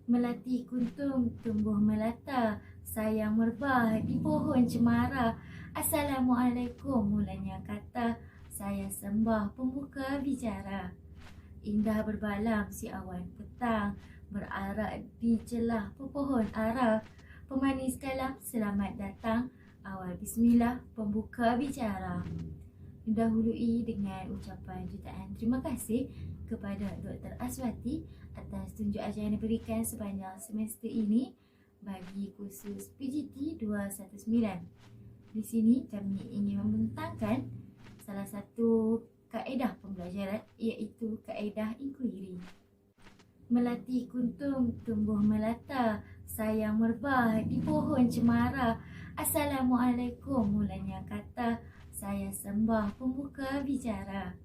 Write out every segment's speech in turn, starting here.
Melati kuntung tumbuh melata, sayang merbah di pohon cemara. Assalamualaikum mulanya kata, saya sembah pembuka bicara. Indah berbalang si awan petang, berarak di celah pepohon ara. Pemanis kalam selamat datang, awal bismillah pembuka bicara. Mendahului dengan ucapan jutaan terima kasih kepada Dr. Aswati atas tunjuk ajar yang diberikan sepanjang semester ini bagi kursus PGT 219. Di sini kami ingin membentangkan salah satu kaedah pembelajaran, iaitu kaedah inquiry. Melati kuntung tumbuh melata, sayang merbah di pohon cemara. Assalamualaikum mulanya kata, saya sembah pembuka bicara.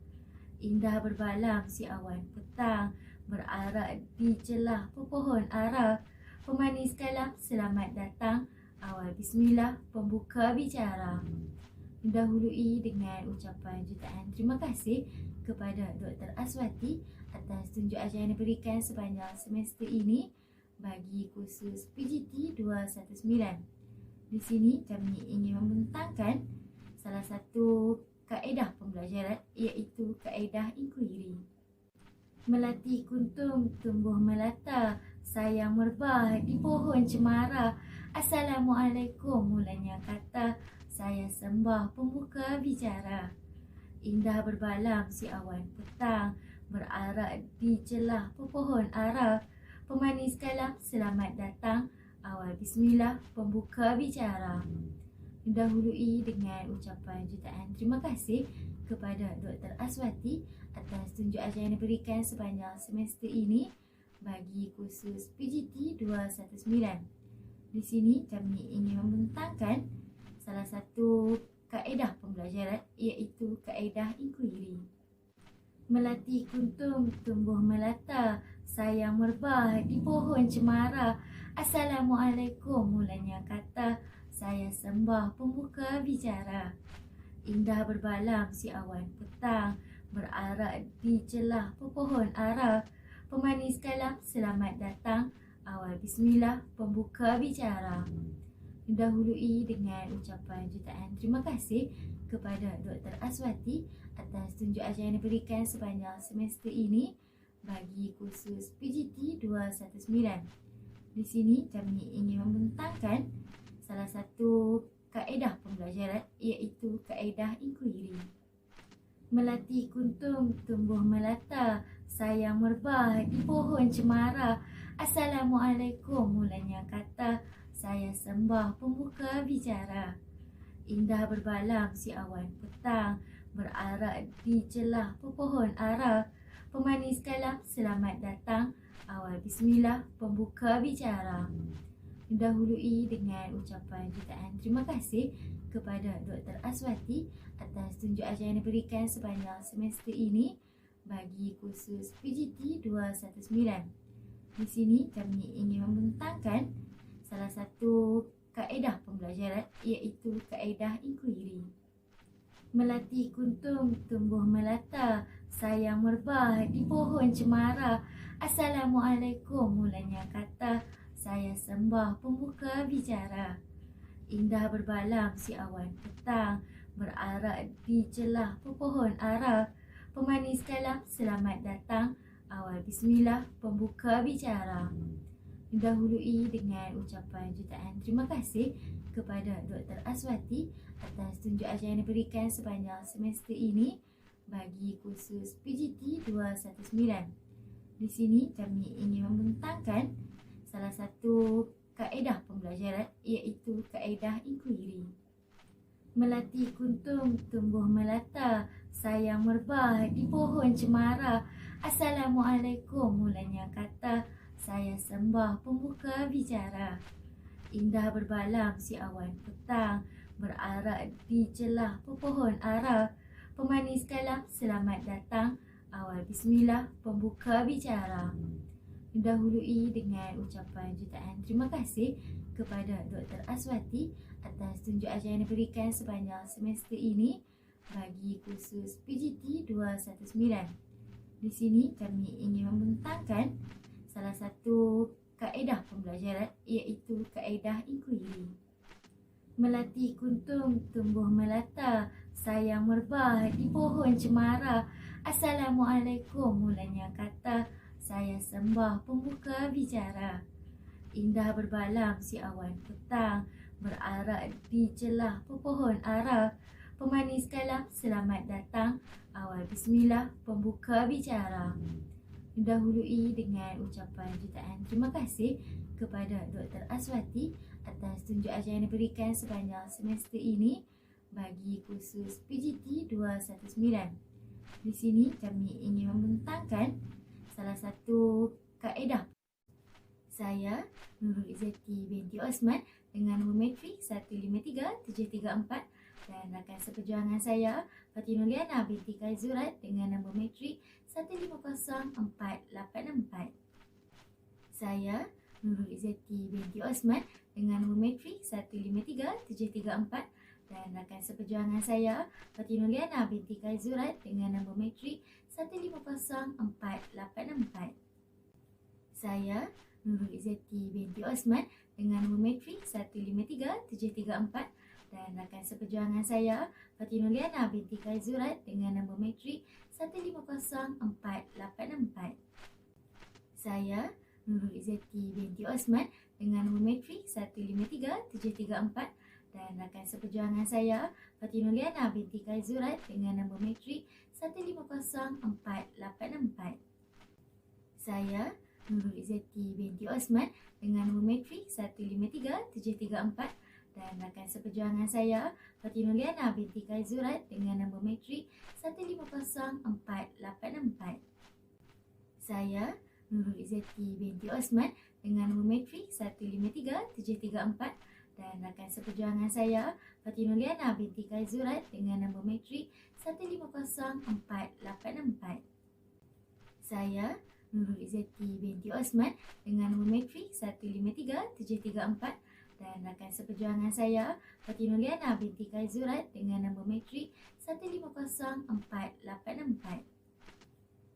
Indah berbalang si awan petang, berarak di celah pepohon ara. Pemanis kalam selamat datang, awal bismillah pembuka bicara. Mendahului dengan ucapan jutaan terima kasih kepada Dr. Aswati atas tunjuk ajar yang diberikan sepanjang semester ini bagi kursus PGT 219. Di sini kami ingin membentangkan salah satu kaedah pembelajaran, iaitu kaedah inquiry. Melati kuntung tumbuh melata, sayang merbah di pohon cemara. Assalamualaikum mulanya kata, saya sembah pembuka bicara. Indah berbalang si awan petang, berarak di celah pepohon ara. Pemanis kalam selamat datang, awal bismillah pembuka bicara. Mendahului dengan ucapan jutaan terima kasih kepada Dr. Aswati atas tunjuk ajar yang diberikan sepanjang semester ini bagi kursus PGT 219. Di sini kami ingin membentangkan salah satu kaedah pembelajaran, iaitu kaedah inquiry. Melati kuntung tumbuh melata, sayang merbah di pohon cemara. Assalamualaikum mulanya kata, saya sembah pembuka bicara. Indah berbalang si awan petang, berarak di celah pepohon ara. Pemanis kalam selamat datang, awal bismillah pembuka bicara. Mendahului dengan ucapan jutaan terima kasih kepada Dr. Aswati atas tunjuk ajar yang diberikan sepanjang semester ini bagi kursus PGT 219. Di sini kami ingin membentangkan salah satu kaedah pembelajaran, iaitu kaedah inquiry. Melati kuntung tumbuh melata, sayang merbah di pohon cemara. Assalamualaikum mulanya kata, saya sembah pembuka bicara. Indah berbalang si awan petang, berarak di celah pepohon ara. Pemanis kalam selamat datang, awal bismillah pembuka bicara. Mendahului dengan ucapan jutaan terima kasih kepada Dr. Aswati atas tunjuk ajar yang diberikan sepanjang semester ini bagi kursus PGT 219. Di sini kami ingin membentangkan salah satu kaedah pembelajaran, iaitu kaedah inquiry. Melati kuntung tumbuh melata, sayang merbah di pohon cemara. Assalamualaikum mulanya kata, saya sembah pembuka bicara. Indah berbalang si awan petang, berarak di celah pepohon ara. Pemanis kalam selamat datang, awal bismillah pembuka bicara. Mendahului dengan ucapan jutaan terima kasih kepada Dr. Aswati atas tunjuk ajar yang diberikan sepanjang semester ini bagi kursus PGT 219. Di sini kami ingin membentangkan salah satu kaedah pembelajaran, iaitu kaedah inquiry. Melati kuntung tumbuh melata, sayang merbah di pohon cemara. Assalamualaikum mulanya kata, saya sembah pembuka bicara. Indah berbalang si awan petang, berarak di celah pepohon ara. Pemanis kalam selamat datang, awal bismillah pembuka bicara. Mendahului dengan ucapan jutaan terima kasih kepada Dr. Aswati atas tunjuk ajar yang diberikan sepanjang semester ini bagi kursus PGT 219. Di sini kami ingin membentangkan salah satu kaedah pembelajaran iaitu kaedah inquiry. Melati kuntum tumbuh melata, sayang merbah di pohon cemara. Assalamualaikum mulanya kata, saya sembah pembuka bicara. Indah berbalang si awan petang, berarak di celah pepohon ara. Pemanis kalam selamat datang, awal bismillah pembuka bicara. Dahului dengan ucapan jutaan terima kasih kepada Dr. Aswati atas tunjuk ajar yang diberikan sepanjang semester ini bagi kursus PGT 219. Di sini kami ingin membentangkan salah satu kaedah. Saya Nurul Izzati binti Osman dengan nombor matrik 153734 dan rakan seperjuangan saya Fatinul Liana binti Kaizurat dengan nombor matrik 150484. Saya Nurul Izzati binti Osman dengan nombor matrik 153734 dan rakan seperjuangan saya Fatinul Liana binti Kaizurat dengan nombor matrik 150484. Saya Nurul Izzati binti Osman dengan nombor matrik 153734 dan rakan seperjuangan saya Fatinul Liana binti Kaizurat dengan nombor matrik 150484. Saya Nurul Izzati binti Osman dengan nombor matrik 153734 dan rakan seperjuangan saya Fatinul Liana binti Kaizurat dengan nombor matrik 150484. Saya Nurul Izzati binti Osman dengan nombor matrik 153734 dan rakan seperjuangan saya Fatinul Liana binti Kaizurat dengan nombor matrik 150484. Saya Nurul Izzati binti Osman dengan nombor matrik 153734 dan rakan seperjuangan saya Fatinul Liana binti Kaizurat dengan nombor matrik 150484. Saya Nurul Izzati binti Osman dengan nombor matrik 153734 dan rakan seperjuangan saya Fatinul Liana binti Kaizurat dengan nombor matrik 150484.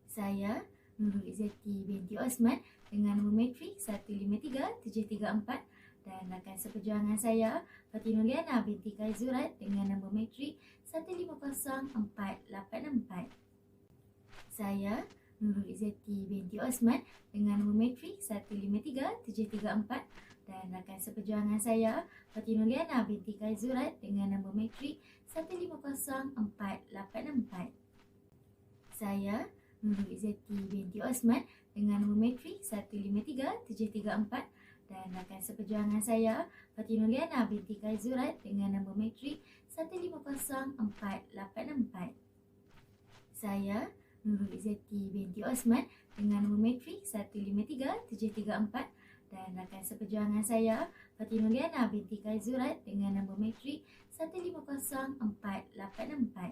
Saya Nurul Izzati binti Osman dengan nombor matrik 153734 dan rakan seperjuangan saya Fatinul Liana binti Kaizurat dengan nombor matrik 150484. Saya Nurul Izzati binti Osman dengan nombor matrik 153734 dan rakan seperjuangan saya Fatinul Liana binti Kaizurat dengan nombor matrik 150484. Saya Nurul Izzati binti Osman dengan nombor matrik 153734 dan rakan seperjuangan saya Fatinul Liana binti Kaizurat dengan nombor matrik 150484. Saya Nurul Izzati binti Osman dengan nombor matrik 153734 dan rakan seperjuangan saya Fatinul Liana binti Kaizurat dengan nombor matrik 150484.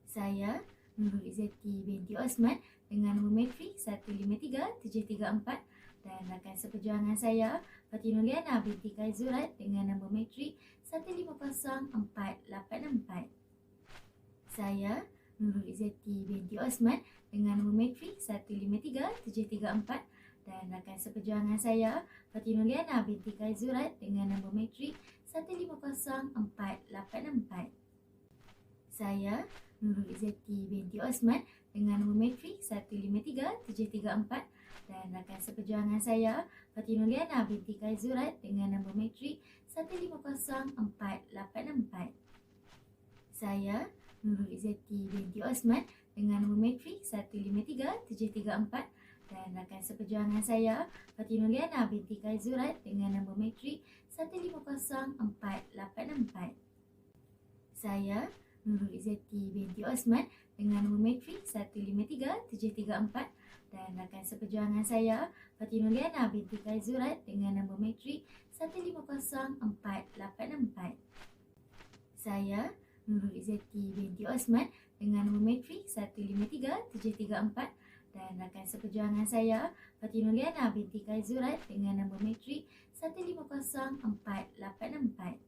Saya Nurul Izzati binti Osman dengan nombor matrik 153734 dan rakan seperjuangan saya Fatinul Liana binti Kaizurat dengan nombor matrik 150484. Saya Nurul Izzati binti Osman dengan nombor matrik 153734 dan rakan seperjuangan saya Fatinul Liana binti Kaizurat dengan nombor matrik 150484. Saya Nurul Izzati binti Osman dengan nombor matrik 153734 dan rakan seperjuangan saya Fatinul Liana binti Kaizurat dengan nombor matrik 150484. Saya Nurul Izzati binti Osman dengan nombor matrik 153734 dan rakan seperjuangan saya Fatinul Liana binti Kaizurat dengan nombor matrik 150484. Saya Nurul Izzati binti Osman dengan nombor matrik 153734 dan rakan seperjuangan saya Fatinul Liana binti Kaizurat dengan nombor matrik 150484. Saya Nurul Izzati binti Osman dengan nombor matrik 153734 dan rakan seperjuangan saya Fatinul Liana binti Kaizurat dengan nombor matrik 150484.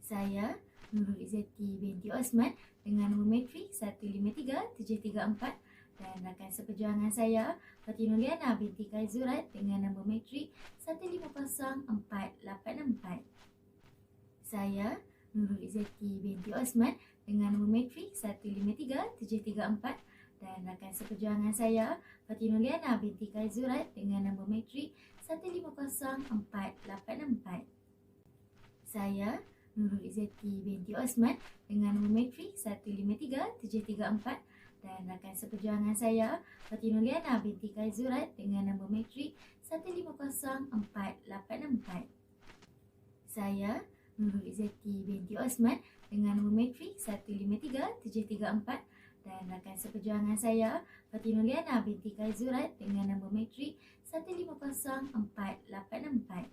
Saya Nurul Izzati binti Osman dengan nombor matrik 153734 dan rakan seperjuangan saya Fatin Nuliana binti Kaizurat dengan nombor matrik 150484. Saya Nurul Izzati binti Osman dengan nombor matrik 153734 dan rakan seperjuangan saya Fatin Nuliana binti Kaizurat dengan nombor matrik 150484. Saya Nurul Izzati binti Osman dengan nombor matrik 153734 dan rakan seperjuangan saya Fatin Nuliana binti Kaizurat dengan nombor matrik 150484. Saya Nurul Izzati binti Osman dengan nombor matrik 153734 dan rakan seperjuangan saya Fatin Nuliana binti Kaizurat dengan nombor matrik 150484.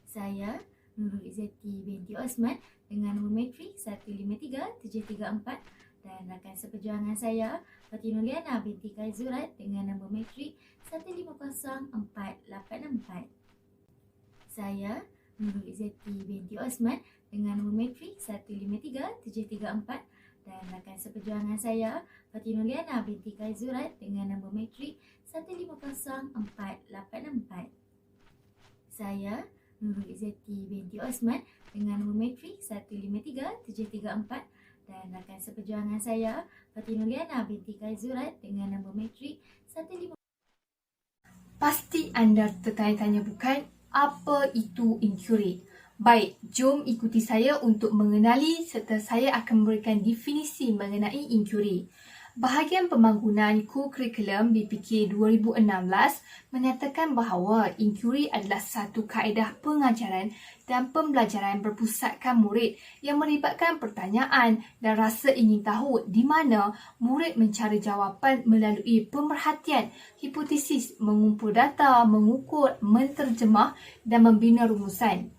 Saya Nurul Izzati binti Osman dengan nombor matrik 153734 dan rakan seperjuangan saya Fatin Nuliana binti Kaizurat dengan nombor matrik 150484. Saya Nurul Izzati binti Osman dengan nombor matrik 153734 dan rakan seperjuangan saya Fatin Nuliana binti Kaizurat dengan nombor matrik 150484. Saya Nurul Izzati binti Osman dengan nombor matrik 153734 dan rakan seperjuangan saya Fatin Nuliana binti Kaizurat dengan nombor matrik 15. Pasti anda tertanya-tanya bukan, apa itu inquiry? Baik, jom ikuti saya untuk mengenali serta saya akan memberikan definisi mengenai inquiry. Bahagian pembangunan kurikulum BPK 2016 menyatakan bahawa inquiry adalah satu kaedah pengajaran dan pembelajaran berpusatkan murid yang melibatkan pertanyaan dan rasa ingin tahu di mana murid mencari jawapan melalui pemerhatian, hipotesis, mengumpul data, mengukur, menterjemah dan membina rumusan.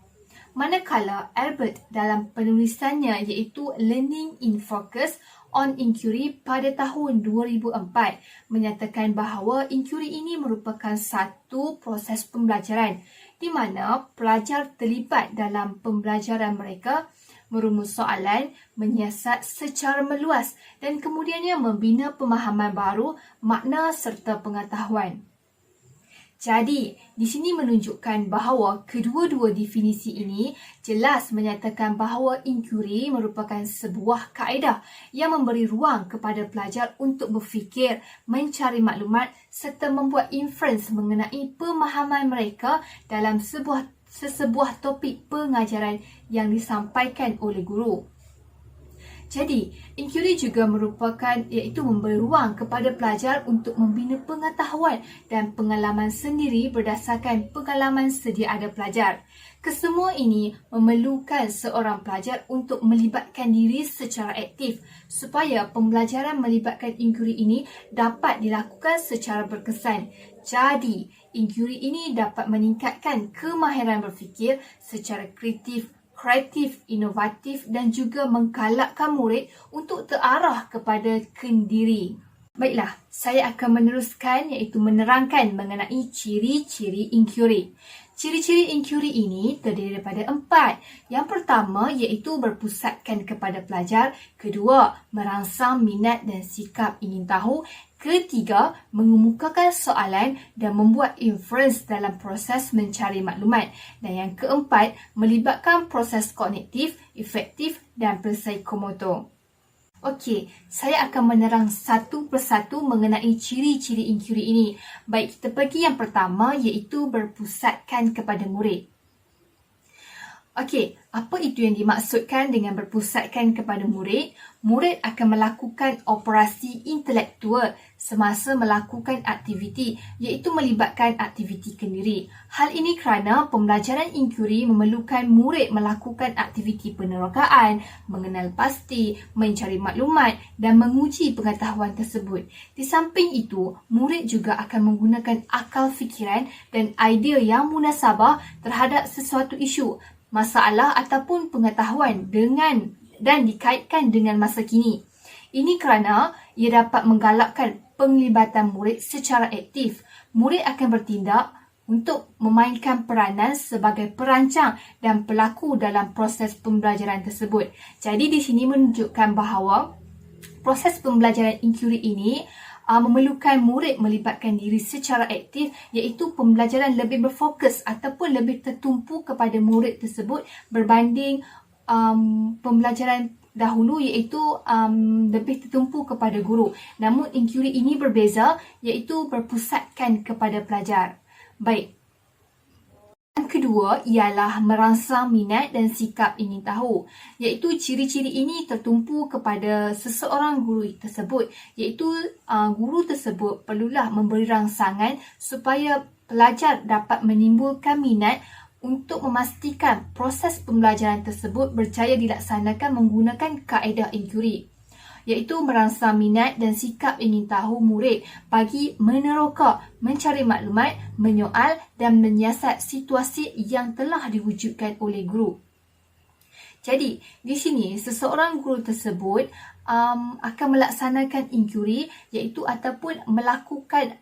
Manakala Albert dalam penulisannya iaitu Learning in Focus on Inquiry pada tahun 2004 menyatakan bahawa inquiry ini merupakan satu proses pembelajaran di mana pelajar terlibat dalam pembelajaran mereka, merumus soalan, menyiasat secara meluas dan kemudiannya membina pemahaman baru, makna serta pengetahuan. Jadi, di sini menunjukkan bahawa kedua-dua definisi ini jelas menyatakan bahawa inquiry merupakan sebuah kaedah yang memberi ruang kepada pelajar untuk berfikir, mencari maklumat serta membuat inference mengenai pemahaman mereka dalam sesebuah topik pengajaran yang disampaikan oleh guru. Jadi, inquiry juga merupakan iaitu memberi ruang kepada pelajar untuk membina pengetahuan dan pengalaman sendiri berdasarkan pengalaman sedia ada pelajar. Kesemua ini memerlukan seorang pelajar untuk melibatkan diri secara aktif supaya pembelajaran melibatkan inquiry ini dapat dilakukan secara berkesan. Jadi, inquiry ini dapat meningkatkan kemahiran berfikir secara kreatif, inovatif dan juga menggalakkan murid untuk terarah kepada kendiri. Baiklah, saya akan meneruskan iaitu menerangkan mengenai ciri-ciri inquiry. Ciri-ciri inquiry ini terdiri daripada 4. Yang pertama iaitu berpusatkan kepada pelajar. Kedua, merangsang minat dan sikap ingin tahu. Ketiga, mengemukakan soalan dan membuat inference dalam proses mencari maklumat. Dan yang keempat, melibatkan proses kognitif, efektif dan psikomotor. Okey, saya akan menerang satu persatu mengenai ciri-ciri inquiry ini. Baik, kita pergi yang pertama iaitu berpusatkan kepada murid. Okey, apa itu yang dimaksudkan dengan berpusatkan kepada murid? Murid akan melakukan operasi intelektual semasa melakukan aktiviti, iaitu melibatkan aktiviti kendiri. Hal ini kerana pembelajaran inquiry memerlukan murid melakukan aktiviti penerokaan, mengenal pasti, mencari maklumat dan menguji pengetahuan tersebut. Di samping itu, murid juga akan menggunakan akal fikiran dan idea yang munasabah terhadap sesuatu isu, masalah ataupun pengetahuan dan dikaitkan dengan masa kini. Ini kerana ia dapat menggalakkan penglibatan murid secara aktif. Murid akan bertindak untuk memainkan peranan sebagai perancang dan pelaku dalam proses pembelajaran tersebut. Jadi di sini menunjukkan bahawa proses pembelajaran inquiry ini memerlukan murid melibatkan diri secara aktif, iaitu pembelajaran lebih berfokus ataupun lebih tertumpu kepada murid tersebut berbanding pembelajaran dahulu, iaitu lebih tertumpu kepada guru. Namun inquiry ini berbeza, iaitu berpusatkan kepada pelajar. Baik. Yang kedua ialah merangsang minat dan sikap ingin tahu, iaitu ciri-ciri ini tertumpu kepada seseorang guru tersebut, iaitu guru tersebut perlulah memberi rangsangan supaya pelajar dapat menimbulkan minat untuk memastikan proses pembelajaran tersebut berjaya dilaksanakan menggunakan kaedah inquiry, iaitu merangsang minat dan sikap ingin tahu murid bagi meneroka, mencari maklumat, menyoal dan menyiasat situasi yang telah diwujudkan oleh guru. Jadi, di sini seseorang guru tersebut akan melaksanakan inquiry, iaitu ataupun melakukan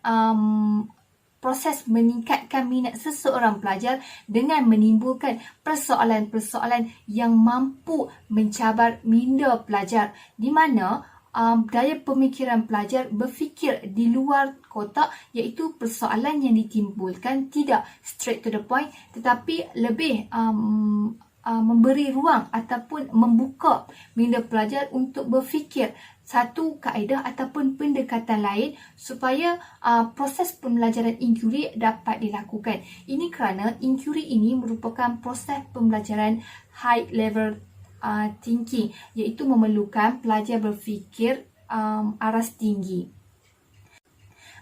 proses meningkatkan minat seseorang pelajar dengan menimbulkan persoalan-persoalan yang mampu mencabar minda pelajar, di mana daya pemikiran pelajar berfikir di luar kotak, iaitu persoalan yang ditimbulkan tidak straight to the point tetapi lebih memberi ruang ataupun membuka minda pelajar untuk berfikir satu kaedah ataupun pendekatan lain supaya proses pembelajaran inquiry dapat dilakukan. Ini kerana inquiry ini merupakan proses pembelajaran high level thinking, iaitu memerlukan pelajar berfikir aras tinggi.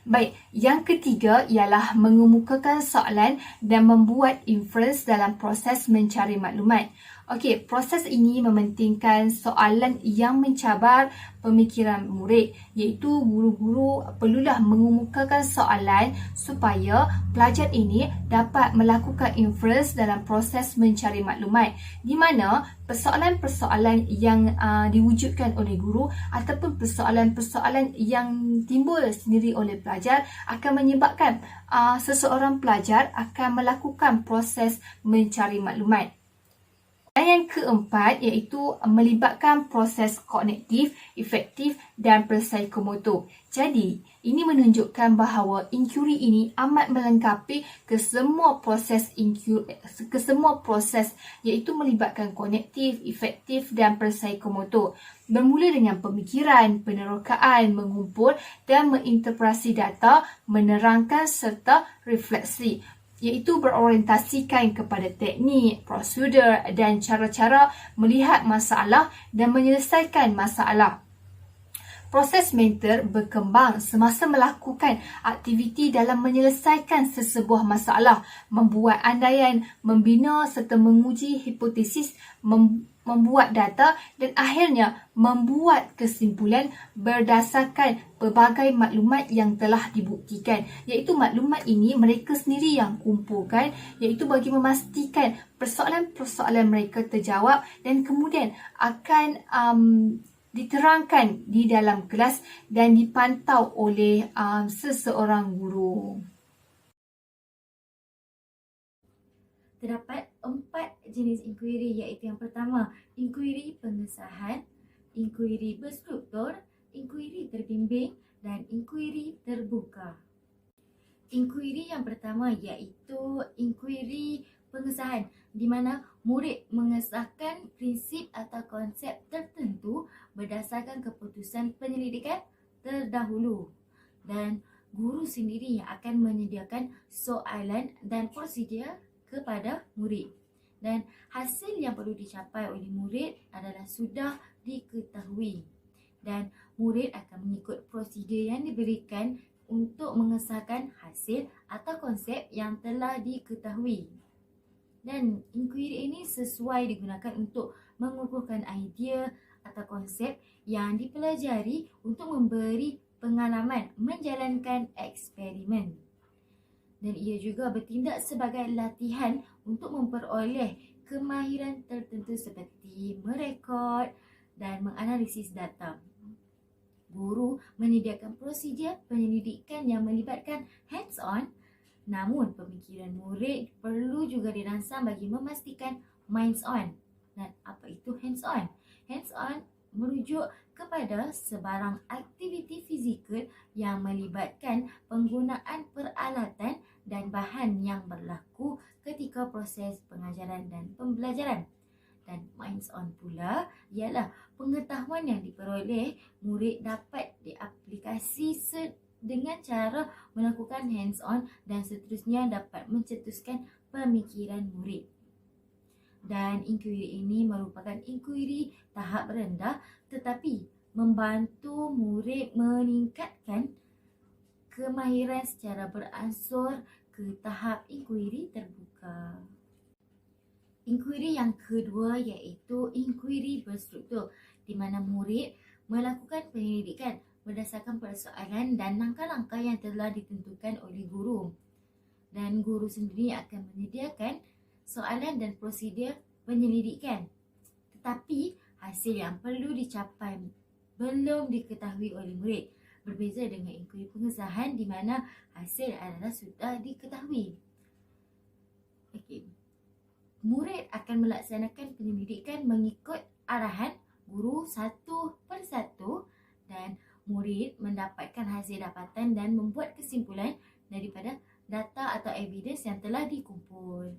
Baik, yang ketiga ialah mengemukakan soalan dan membuat inference dalam proses mencari maklumat. Okey, proses ini mementingkan soalan yang mencabar pemikiran murid, iaitu guru-guru perlulah mengemukakan soalan supaya pelajar ini dapat melakukan inference dalam proses mencari maklumat, di mana persoalan-persoalan yang diwujudkan oleh guru ataupun persoalan-persoalan yang timbul sendiri oleh pelajar akan menyebabkan seseorang pelajar akan melakukan proses mencari maklumat. Dan yang keempat iaitu melibatkan proses kognitif, efektif dan psikomotor. Jadi, ini menunjukkan bahawa inquiry ini amat melengkapi kesemua proses iaitu melibatkan kognitif, efektif dan psikomotor. Bermula dengan pemikiran, penerokaan, mengumpul dan menginterpretasi data, menerangkan serta refleksi, iaitu berorientasikan kepada teknik, prosedur dan cara-cara melihat masalah dan menyelesaikan masalah. Proses mentor berkembang semasa melakukan aktiviti dalam menyelesaikan sesebuah masalah, membuat andaian, membina serta menguji hipotesis, membuat data dan akhirnya membuat kesimpulan berdasarkan pelbagai maklumat yang telah dibuktikan, iaitu maklumat ini mereka sendiri yang kumpulkan, iaitu bagi memastikan persoalan-persoalan mereka terjawab dan kemudian akan diterangkan di dalam kelas dan dipantau oleh seseorang guru. Terdapat 4 jenis inquiry, iaitu yang pertama, inquiry pengesahan, inquiry berstruktur, inquiry terbimbing dan inquiry terbuka. Inquiry yang pertama iaitu inquiry pengesahan, di mana murid mengesahkan prinsip atau konsep tertentu berdasarkan keputusan penyelidikan terdahulu, dan guru sendiri yang akan menyediakan soalan dan prosedur kepada murid, dan hasil yang perlu dicapai oleh murid adalah sudah diketahui dan murid akan mengikut prosedur yang diberikan untuk mengesahkan hasil atau konsep yang telah diketahui. Dan inquiry ini sesuai digunakan untuk mengukuhkan idea atau konsep yang dipelajari untuk memberi pengalaman menjalankan eksperimen. Dan ia juga bertindak sebagai latihan untuk memperoleh kemahiran tertentu seperti merekod dan menganalisis data. Guru menyediakan prosedur penyelidikan yang melibatkan hands-on, namun pemikiran murid perlu juga dirangsang bagi memastikan minds-on. Dan apa itu hands-on? Hands-on merujuk kepada sebarang aktiviti fizikal yang melibatkan penggunaan peralatan dan bahan yang berlaku ketika proses pengajaran dan pembelajaran. Dan hands-on pula ialah pengetahuan yang diperoleh murid dapat diaplikasi dengan cara melakukan hands-on dan seterusnya dapat mencetuskan pemikiran murid. Dan inkuiri ini merupakan inkuiri tahap rendah tetapi membantu murid meningkatkan kemahiran secara beransur ke tahap inkuiri terbuka. Inkuiri yang kedua iaitu inkuiri berstruktur di mana murid melakukan penyelidikan berdasarkan persoalan dan langkah-langkah yang telah ditentukan oleh guru. Dan guru sendiri akan menyediakan soalan dan prosedur penyelidikan. Tetapi hasil yang perlu dicapai belum diketahui oleh murid. Berbeza dengan inkuiri pengesahan di mana hasil adalah sudah diketahui. Okey. Murid akan melaksanakan penyelidikan mengikut arahan guru satu persatu dan murid mendapatkan hasil dapatan dan membuat kesimpulan daripada data atau evidence yang telah dikumpul.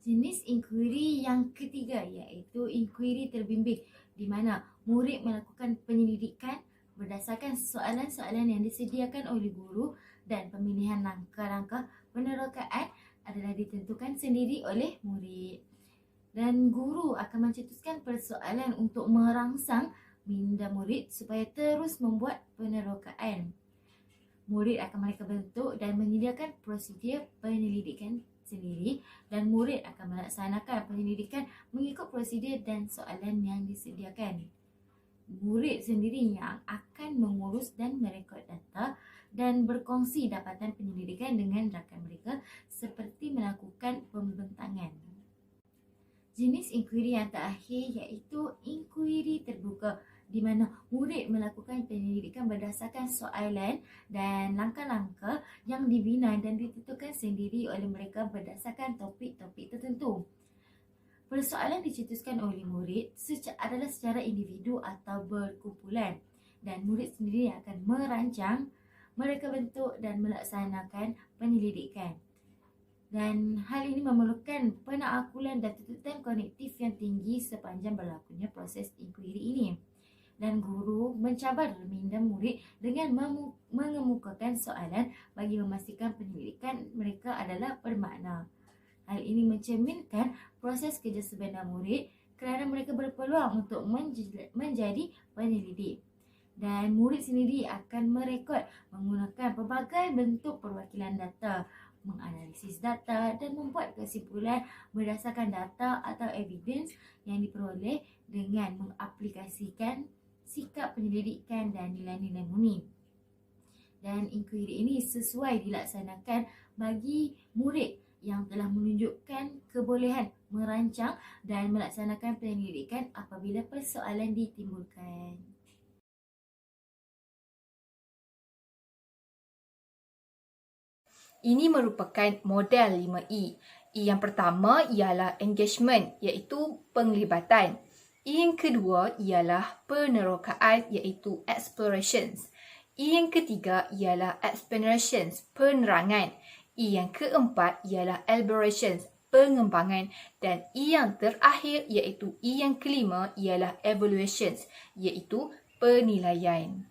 Jenis inkuiri yang ketiga iaitu inkuiri terbimbing di mana murid melakukan penyelidikan berdasarkan soalan-soalan yang disediakan oleh guru dan pemilihan langkah-langkah penerokaan adalah ditentukan sendiri oleh murid. Dan guru akan mencetuskan persoalan untuk merangsang minda murid supaya terus membuat penerokaan. Murid akan mereka bentuk dan menyediakan prosedur penyelidikan sendiri dan murid akan melaksanakan penyelidikan mengikut prosedur dan soalan yang disediakan. Murid sendiri yang akan mengurus dan merekod data dan berkongsi dapatan penyelidikan dengan rakan mereka seperti melakukan pembentangan. Jenis inkuiri yang terakhir iaitu inkuiri terbuka di mana murid melakukan penyelidikan berdasarkan soalan dan langkah-langkah yang dibina dan ditentukan sendiri oleh mereka berdasarkan topik-topik tertentu. Persoalan dicetuskan oleh murid adalah secara individu atau berkumpulan dan murid sendiri akan merancang, mereka bentuk dan melaksanakan penyelidikan. Dan hal ini memerlukan penaakulan dan tuntutan kognitif yang tinggi sepanjang berlakunya proses inkuiri ini. Dan guru mencabar minda murid dengan mengemukakan soalan bagi memastikan penyelidikan mereka adalah bermakna. Hal ini mencerminkan proses kerja sebenar murid kerana mereka berpeluang untuk menjadi penyelidik. Dan murid sendiri akan merekod menggunakan pelbagai bentuk perwakilan data, menganalisis data dan membuat kesimpulan berdasarkan data atau evidence yang diperoleh dengan mengaplikasikan sikap penyelidikan dan nilai-nilai murni. Dan inkuiri ini sesuai dilaksanakan bagi murid yang telah menunjukkan kebolehan merancang dan melaksanakan penyelidikan apabila persoalan ditimbulkan. Ini merupakan model 5E. E yang pertama ialah engagement iaitu penglibatan. E yang kedua ialah penerokaan iaitu explorations. E yang ketiga ialah explanations, penerangan. E yang keempat ialah elaborations, pengembangan. Dan E yang terakhir iaitu E yang kelima ialah evaluations iaitu penilaian.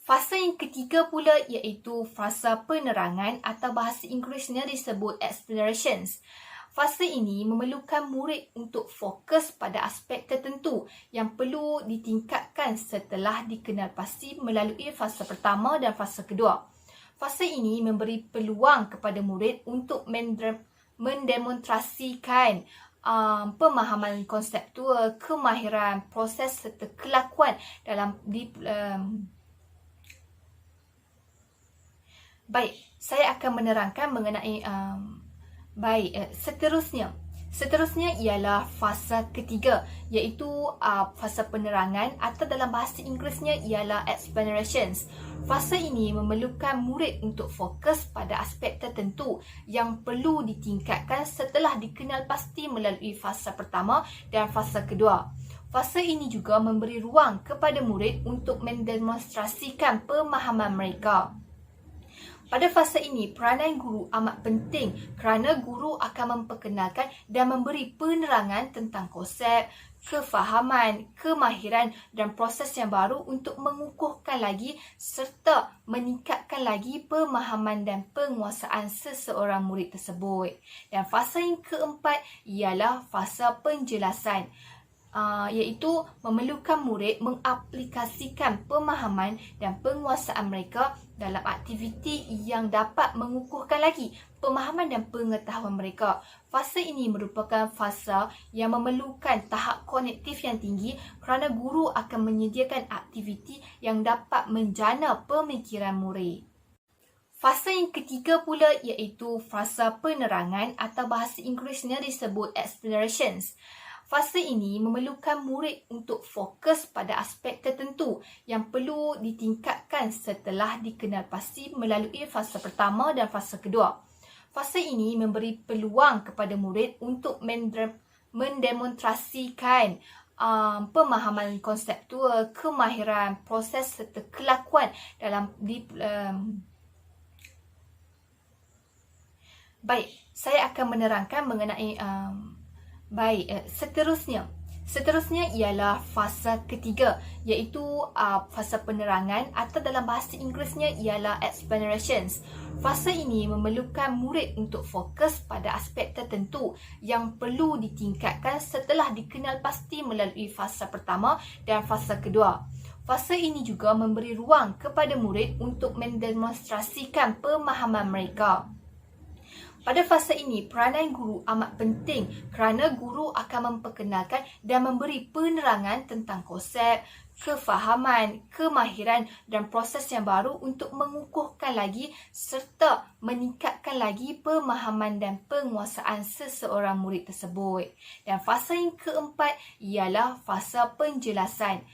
Fasa yang ketiga pula iaitu fasa penerangan atau bahasa Inggerisnya disebut explanations. Fasa ini memerlukan murid untuk fokus pada aspek tertentu yang perlu ditingkatkan setelah dikenal pasti melalui fasa pertama dan fasa kedua. Fasa ini memberi peluang kepada murid untuk mendemonstrasikan pemahaman konseptual, kemahiran, proses serta kelakuan dalam Baik, saya akan menerangkan mengenai Seterusnya ialah fasa ketiga iaitu fasa penerangan atau dalam bahasa Inggerisnya ialah explanations. Fasa ini memerlukan murid untuk fokus pada aspek tertentu yang perlu ditingkatkan setelah dikenal pasti melalui fasa pertama dan fasa kedua. Fasa ini juga memberi ruang kepada murid untuk mendemonstrasikan pemahaman mereka. Pada fasa ini, peranan guru amat penting kerana guru akan memperkenalkan dan memberi penerangan tentang konsep, kefahaman, kemahiran dan proses yang baru untuk mengukuhkan lagi serta meningkatkan lagi pemahaman dan penguasaan seseorang murid tersebut. Dan fasa yang keempat ialah fasa penjelasan. Iaitu memerlukan murid mengaplikasikan pemahaman dan penguasaan mereka dalam aktiviti yang dapat mengukuhkan lagi pemahaman dan pengetahuan mereka. Fasa ini merupakan fasa yang memerlukan tahap kognitif yang tinggi kerana guru akan menyediakan aktiviti yang dapat menjana pemikiran murid. Fasa yang ketiga pula iaitu fasa penerangan atau bahasa Inggerisnya disebut explanations. Fasa ini memerlukan murid untuk fokus pada aspek tertentu yang perlu ditingkatkan setelah dikenal pasti melalui fasa pertama dan fasa kedua. Fasa ini memberi peluang kepada murid untuk mendemonstrasikan pemahaman konseptual, kemahiran, proses serta kelakuan dalam Baik, saya akan menerangkan mengenai Seterusnya ialah fasa ketiga iaitu fasa penerangan atau dalam bahasa Inggerisnya ialah explanations. Fasa ini memerlukan murid untuk fokus pada aspek tertentu yang perlu ditingkatkan setelah dikenal pasti melalui fasa pertama dan fasa kedua. Fasa ini juga memberi ruang kepada murid untuk mendemonstrasikan pemahaman mereka. Pada fasa ini, peranan guru amat penting kerana guru akan memperkenalkan dan memberi penerangan tentang konsep, kefahaman, kemahiran dan proses yang baru untuk mengukuhkan lagi serta meningkatkan lagi pemahaman dan penguasaan seseorang murid tersebut. Dan fasa yang keempat ialah fasa penjelasan.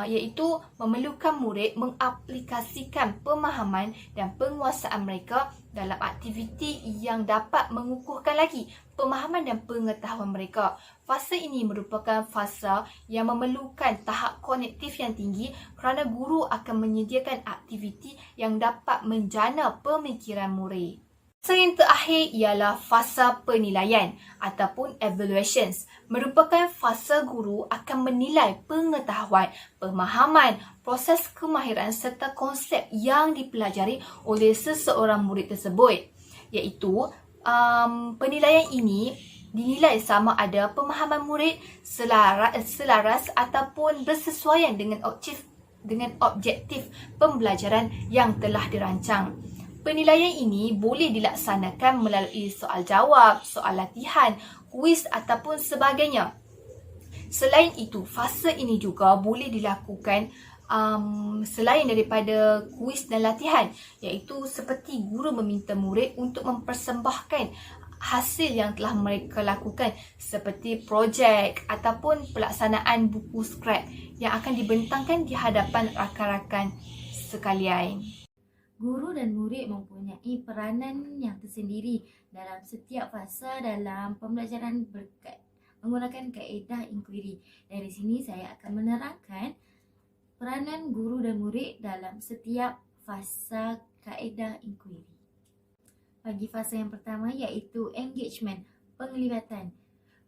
Iaitu memerlukan murid mengaplikasikan pemahaman dan penguasaan mereka dalam aktiviti yang dapat mengukuhkan lagi pemahaman dan pengetahuan mereka. Fasa ini merupakan fasa yang memerlukan tahap kognitif yang tinggi kerana guru akan menyediakan aktiviti yang dapat menjana pemikiran murid. Fasa yang terakhir ialah fasa penilaian ataupun evaluations. Merupakan fasa guru akan menilai pengetahuan, pemahaman, proses kemahiran serta konsep yang dipelajari oleh seseorang murid tersebut. Iaitu penilaian ini dinilai sama ada pemahaman murid selaras ataupun bersesuaian dengan objektif pembelajaran yang telah dirancang. Penilaian ini boleh dilaksanakan melalui soal jawab, soal latihan, kuis ataupun sebagainya. Selain itu, fasa ini juga boleh dilakukan selain daripada kuis dan latihan, iaitu seperti guru meminta murid untuk mempersembahkan hasil yang telah mereka lakukan seperti projek ataupun pelaksanaan buku skrap yang akan dibentangkan di hadapan rakan-rakan sekalian. Guru dan murid mempunyai peranan yang tersendiri dalam setiap fasa dalam pembelajaran menggunakan kaedah inquiry. Dari sini saya akan menerangkan peranan guru dan murid dalam setiap fasa kaedah inquiry. Bagi fasa yang pertama iaitu engagement, penglibatan.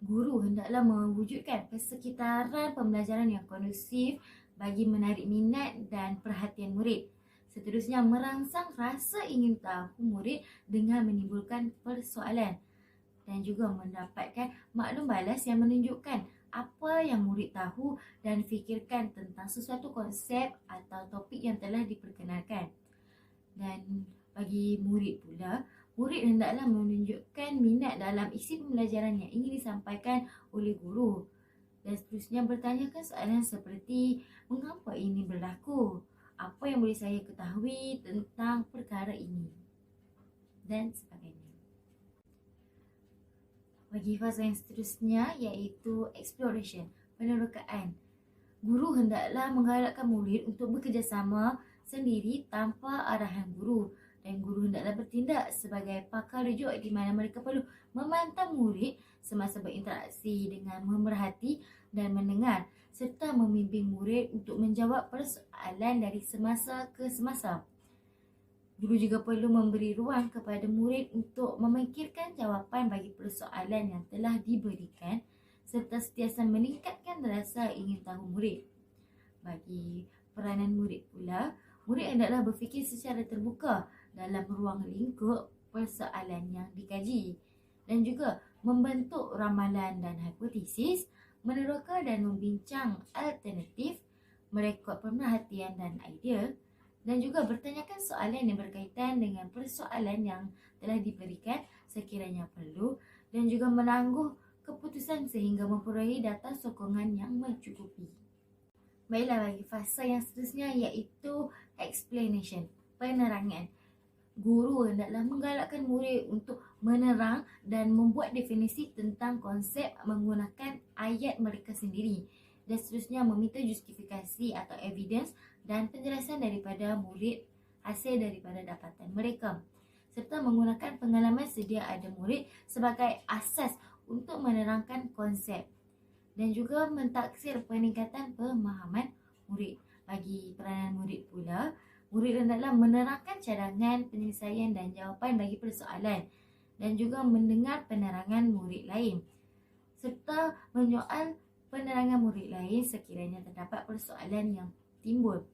Guru hendaklah mewujudkan persekitaran pembelajaran yang kondusif bagi menarik minat dan perhatian murid. Seterusnya, merangsang rasa ingin tahu murid dengan menimbulkan persoalan dan juga mendapatkan maklum balas yang menunjukkan apa yang murid tahu dan fikirkan tentang sesuatu konsep atau topik yang telah diperkenalkan. Dan bagi murid pula, murid hendaklah menunjukkan minat dalam isi pembelajaran yang ingin disampaikan oleh guru. Dan seterusnya, bertanyakan soalan seperti mengapa ini berlaku? Apa yang boleh saya ketahui tentang perkara ini? Dan sebagainya. Bagi fasa yang seterusnya iaitu exploration, penerokaan. Guru hendaklah menggalakkan murid untuk bekerjasama sendiri tanpa arahan guru. Dan guru hendaklah bertindak sebagai pakar rujuk di mana mereka perlu memantau murid semasa berinteraksi dengan memerhati dan mendengar serta membimbing murid untuk menjawab persoalan dari semasa ke semasa. Guru juga perlu memberi ruang kepada murid untuk memikirkan jawapan bagi persoalan yang telah diberikan serta sentiasa meningkatkan rasa ingin tahu murid. Bagi peranan murid pula, murid hendaklah berfikir secara terbuka dalam ruang lingkup persoalan yang dikaji dan juga membentuk ramalan dan hipotesis, meneroka dan membincang alternatif, merekod pemerhatian dan idea, dan juga bertanyakan soalan yang berkaitan dengan persoalan yang telah diberikan sekiranya perlu, dan juga menangguh keputusan sehingga memperoleh data sokongan yang mencukupi. Baiklah, bagi fasa yang seterusnya iaitu explanation, penerangan. Guru hendaklah menggalakkan murid untuk menerang dan membuat definisi tentang konsep menggunakan ayat mereka sendiri, dan seterusnya meminta justifikasi atau evidence dan penjelasan daripada murid hasil daripada dapatan mereka, serta menggunakan pengalaman sedia ada murid sebagai asas untuk menerangkan konsep, dan juga mentaksir peningkatan pemahaman murid. Bagi peranan murid pula, murid hendaklah menerangkan cadangan, penyelesaian dan jawapan bagi persoalan, dan juga mendengar penerangan murid lain, serta menyoal penerangan murid lain sekiranya terdapat persoalan yang timbul,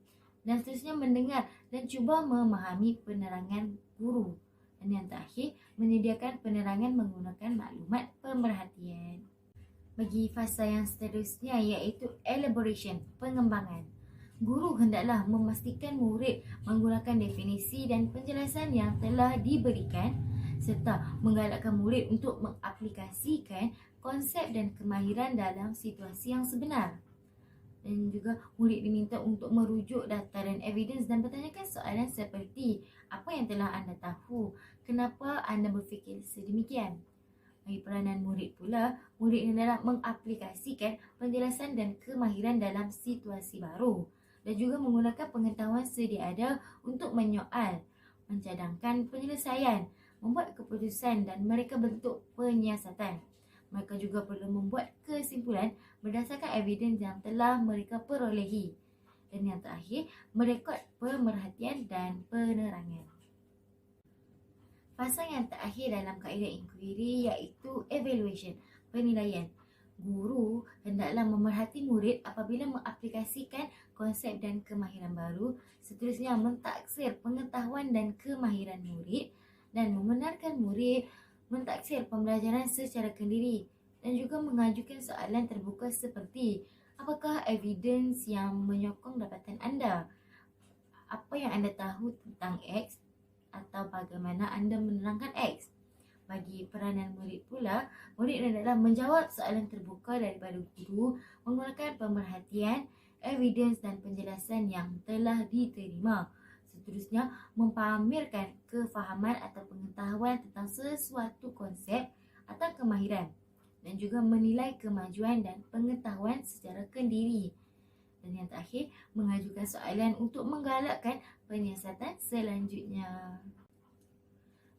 dan seterusnya mendengar dan cuba memahami penerangan guru, dan yang terakhir menyediakan penerangan menggunakan maklumat pemerhatian. Bagi fasa yang seterusnya iaitu elaboration, pengembangan. Guru hendaklah memastikan murid menggunakan definisi dan penjelasan yang telah diberikan serta menggalakkan murid untuk mengaplikasikan konsep dan kemahiran dalam situasi yang sebenar. Dan juga murid diminta untuk merujuk data dan evidence dan bertanyakan soalan seperti apa yang telah anda tahu, kenapa anda berfikir sedemikian. Bagi peranan murid pula, murid hendaklah mengaplikasikan penjelasan dan kemahiran dalam situasi baru dan juga menggunakan pengetahuan sedia ada untuk menyoal, mencadangkan penyelesaian, membuat keputusan dan mereka bentuk penyiasatan. Mereka juga perlu membuat kesimpulan berdasarkan evidens yang telah mereka perolehi. Dan yang terakhir, merekod pemerhatian dan penerangan. Fasa yang terakhir dalam kaedah inquiry iaitu evaluation, penilaian. Guru hendaklah memerhati murid apabila mengaplikasikan konsep dan kemahiran baru, seterusnya mentaksir pengetahuan dan kemahiran murid dan membenarkan murid mentaksir pembelajaran secara kendiri, dan juga mengajukan soalan terbuka seperti apakah evidens yang menyokong dapatan anda? Apa yang anda tahu tentang X? Atau bagaimana anda menerangkan X? Bagi peranan murid pula, murid hendaklah menjawab soalan terbuka daripada guru menggunakan pemerhatian, evidens dan penjelasan yang telah diterima. Seterusnya, mempamerkan kefahaman atau pengetahuan tentang sesuatu konsep atau kemahiran, dan juga menilai kemajuan dan pengetahuan secara kendiri. Dan yang terakhir, mengajukan soalan untuk menggalakkan penyiasatan selanjutnya.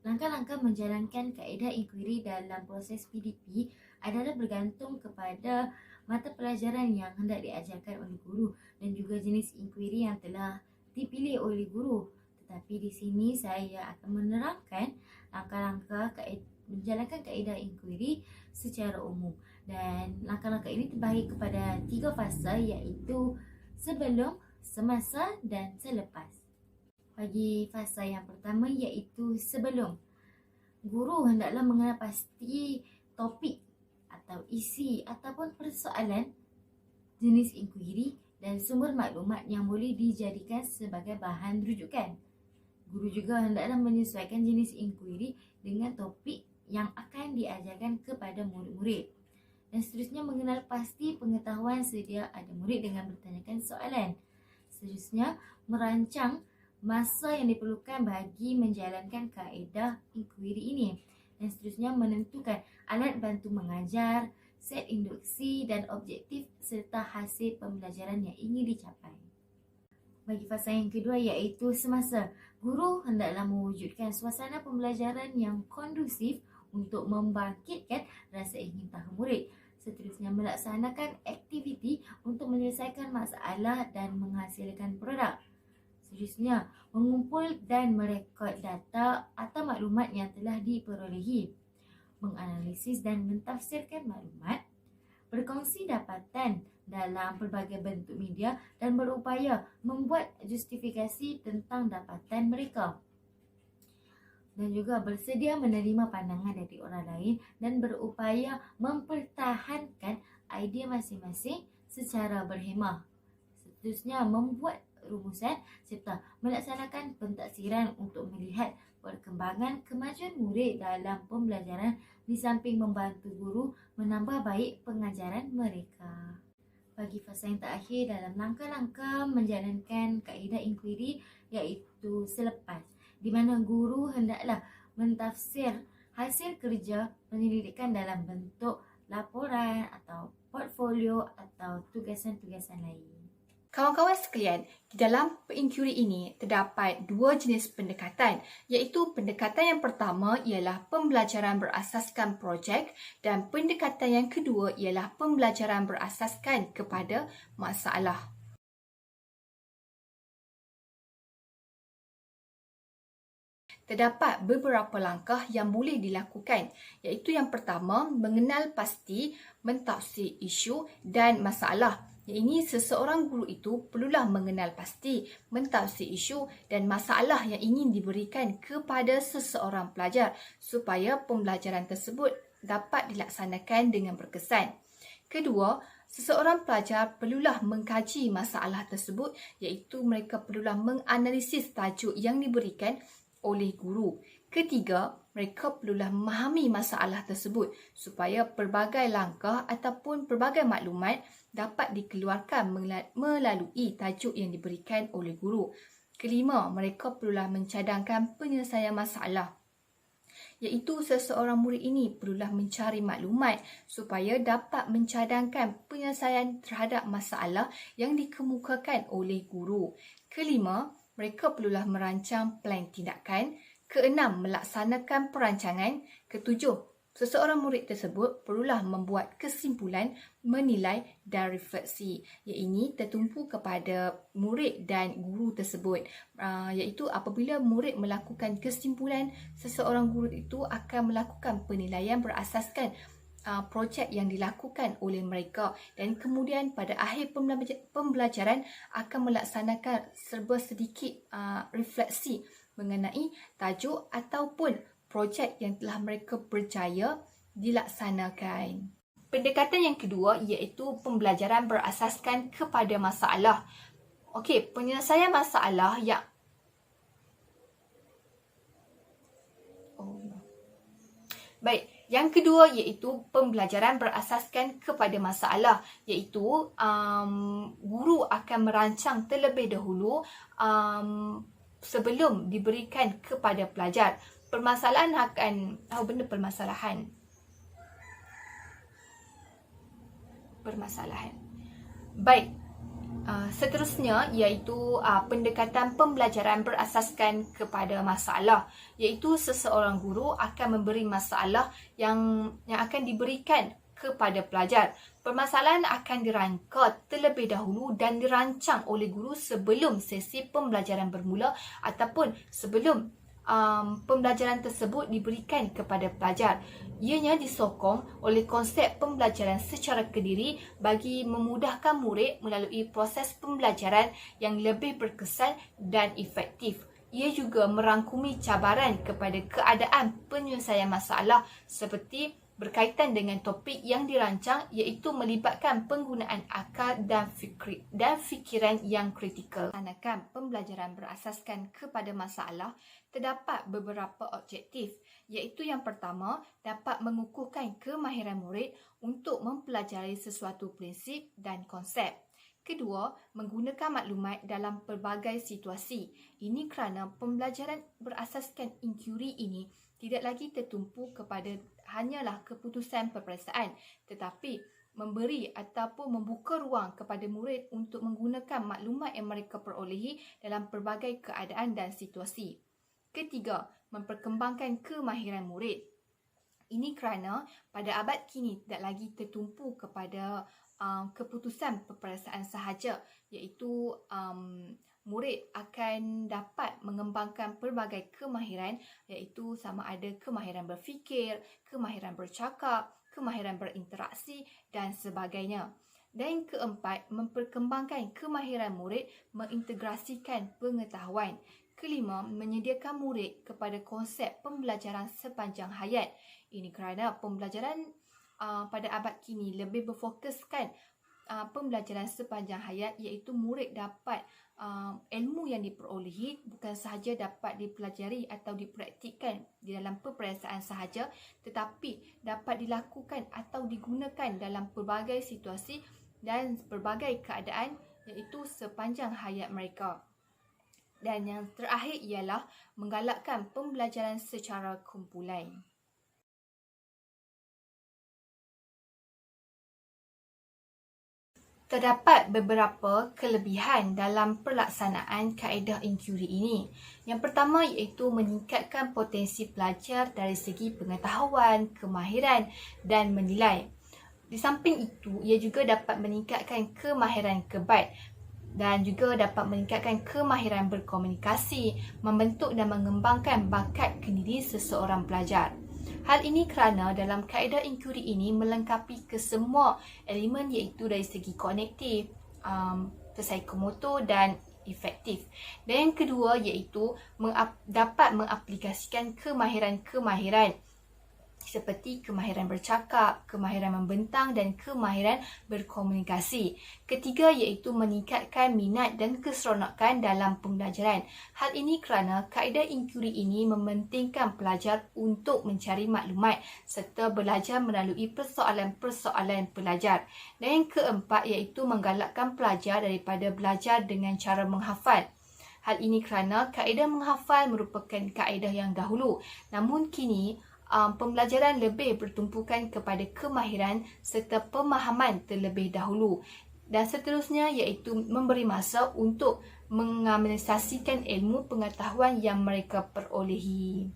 Langkah-langkah menjalankan kaedah inquiry dalam proses PDP adalah bergantung kepada mata pelajaran yang hendak diajarkan oleh guru dan juga jenis inquiry yang telah dipilih oleh guru. Tetapi di sini saya akan menerangkan langkah-langkah menjalankan kaedah inquiry secara umum, dan langkah-langkah ini terbahagi kepada 3 fasa iaitu sebelum, semasa dan selepas. Bagi fasa yang pertama iaitu sebelum, guru hendaklah mengenal pasti topik atau isi ataupun persoalan, jenis inquiry dan sumber maklumat yang boleh dijadikan sebagai bahan rujukan. Guru juga hendaklah menyesuaikan jenis inquiry dengan topik yang akan diajarkan kepada murid-murid. Dan seterusnya mengenal pasti pengetahuan sedia ada murid dengan bertanyakan soalan. Seterusnya merancang masa yang diperlukan bagi menjalankan kaedah inquiry ini. Dan seterusnya menentukan alat bantu mengajar, set induksi dan objektif serta hasil pembelajaran yang ingin dicapai. Bagi fasa yang kedua iaitu semasa, guru hendaklah mewujudkan suasana pembelajaran yang kondusif untuk membangkitkan rasa ingin tahu murid. Seterusnya, melaksanakan aktiviti untuk menyelesaikan masalah dan menghasilkan produk. Seterusnya, mengumpul dan merekod data atau maklumat yang telah diperolehi. Menganalisis dan mentafsirkan maklumat. Berkongsi dapatan dalam pelbagai bentuk media dan berupaya membuat justifikasi tentang dapatan mereka. Dan juga bersedia menerima pandangan dari orang lain dan berupaya mempertahankan idea masing-masing secara berhemah. Seterusnya, membuat rumusan serta melaksanakan pentaksiran untuk melihat perkembangan kemajuan murid dalam pembelajaran di samping membantu guru menambah baik pengajaran mereka. Bagi fasa yang terakhir dalam langkah-langkah menjalankan kaedah inquiry iaitu selepas, di mana guru hendaklah mentafsir hasil kerja penyelidikan dalam bentuk laporan atau portfolio atau tugasan-tugasan lain. Kawan-kawan sekalian, di dalam inquiry ini terdapat dua jenis pendekatan, iaitu pendekatan yang pertama ialah pembelajaran berasaskan projek dan pendekatan yang kedua ialah pembelajaran berasaskan kepada masalah. Terdapat beberapa langkah yang boleh dilakukan, iaitu yang pertama, mengenal pasti, mentafsir isu dan masalah. Yang ini seseorang guru itu perlulah mengenal pasti, mentafsir isu dan masalah yang ingin diberikan kepada seseorang pelajar supaya pembelajaran tersebut dapat dilaksanakan dengan berkesan. Kedua, seseorang pelajar perlulah mengkaji masalah tersebut, iaitu mereka perlulah menganalisis tajuk yang diberikan oleh guru. Ketiga, mereka perlulah memahami masalah tersebut supaya pelbagai langkah ataupun pelbagai maklumat dapat dikeluarkan melalui tajuk yang diberikan oleh guru. Kelima, mereka perlulah mencadangkan penyelesaian masalah, iaitu seseorang murid ini perlulah mencari maklumat supaya dapat mencadangkan penyelesaian terhadap masalah yang dikemukakan oleh guru. Kelima, mereka perlulah merancang plan tindakan. Keenam, melaksanakan perancangan. Ketujuh, seseorang murid tersebut perlulah membuat kesimpulan, menilai dan refleksi. Yang ini tertumpu kepada murid dan guru tersebut. Iaitu apabila murid melakukan kesimpulan, seseorang guru itu akan melakukan penilaian berasaskan projek yang dilakukan oleh mereka dan kemudian pada akhir pembelajaran akan melaksanakan serba sedikit refleksi mengenai tajuk ataupun projek yang telah mereka berjaya dilaksanakan. Pendekatan yang kedua iaitu pembelajaran berasaskan kepada masalah. Okey, penyelesaian masalah yang Baik, yang kedua iaitu pembelajaran berasaskan kepada masalah, iaitu guru akan merancang terlebih dahulu sebelum diberikan kepada pelajar. Permasalahan akan permasalahan. Baik. Seterusnya iaitu pendekatan pembelajaran berasaskan kepada masalah, iaitu seseorang guru akan memberi masalah yang akan diberikan kepada pelajar. Permasalahan akan dirangka terlebih dahulu dan dirancang oleh guru sebelum sesi pembelajaran bermula ataupun sebelum pembelajaran tersebut diberikan kepada pelajar. Ianya disokong oleh konsep pembelajaran secara kediri bagi memudahkan murid melalui proses pembelajaran yang lebih berkesan dan efektif. Ia juga merangkumi cabaran kepada keadaan penyelesaian masalah seperti berkaitan dengan topik yang dirancang, iaitu melibatkan penggunaan akal dan fikiran yang kritikal. Anakan pembelajaran berasaskan kepada masalah terdapat beberapa objektif, iaitu yang pertama, dapat mengukuhkan kemahiran murid untuk mempelajari sesuatu prinsip dan konsep. Kedua, menggunakan maklumat dalam pelbagai situasi. Ini kerana pembelajaran berasaskan inquiry ini tidak lagi tertumpu kepada hanyalah keputusan peperiksaan, tetapi memberi ataupun membuka ruang kepada murid untuk menggunakan maklumat yang mereka perolehi dalam pelbagai keadaan dan situasi. Ketiga, memperkembangkan kemahiran murid. Ini kerana pada abad kini tidak lagi tertumpu kepada keputusan peperiksaan sahaja, iaitu murid akan dapat mengembangkan pelbagai kemahiran, iaitu sama ada kemahiran berfikir, kemahiran bercakap, kemahiran berinteraksi dan sebagainya. Dan yang keempat, memperkembangkan kemahiran murid mengintegrasikan pengetahuan. Kelima, menyediakan murid kepada konsep pembelajaran sepanjang hayat. Ini kerana pembelajaran pada abad kini lebih berfokuskan pembelajaran sepanjang hayat, iaitu murid dapat ilmu yang diperolehi bukan sahaja dapat dipelajari atau dipraktikkan di dalam peperiksaan sahaja, tetapi dapat dilakukan atau digunakan dalam pelbagai situasi dan pelbagai keadaan, iaitu sepanjang hayat mereka. Dan yang terakhir ialah menggalakkan pembelajaran secara kumpulan. Terdapat beberapa kelebihan dalam pelaksanaan kaedah inquiry ini. Yang pertama iaitu meningkatkan potensi pelajar dari segi pengetahuan, kemahiran dan menilai. Di samping itu, ia juga dapat meningkatkan kemahiran kebat dan juga dapat meningkatkan kemahiran berkomunikasi, membentuk dan mengembangkan bakat kendiri seseorang pelajar. Hal ini kerana dalam kaedah inquiry ini melengkapi kesemua elemen iaitu dari segi kognitif, psikomotor dan efektif. Dan yang kedua iaitu dapat mengaplikasikan kemahiran-kemahiran seperti kemahiran bercakap, kemahiran membentang dan kemahiran berkomunikasi. Ketiga iaitu meningkatkan minat dan keseronokan dalam pembelajaran. Hal ini kerana kaedah inquiry ini mementingkan pelajar untuk mencari maklumat serta belajar melalui persoalan-persoalan pelajar. Dan yang keempat iaitu menggalakkan pelajar daripada belajar dengan cara menghafal. Hal ini kerana kaedah menghafal merupakan kaedah yang dahulu. Namun kini pembelajaran lebih bertumpukan kepada kemahiran serta pemahaman terlebih dahulu. Dan seterusnya iaitu memberi masa untuk menganalisasikan ilmu pengetahuan yang mereka perolehi.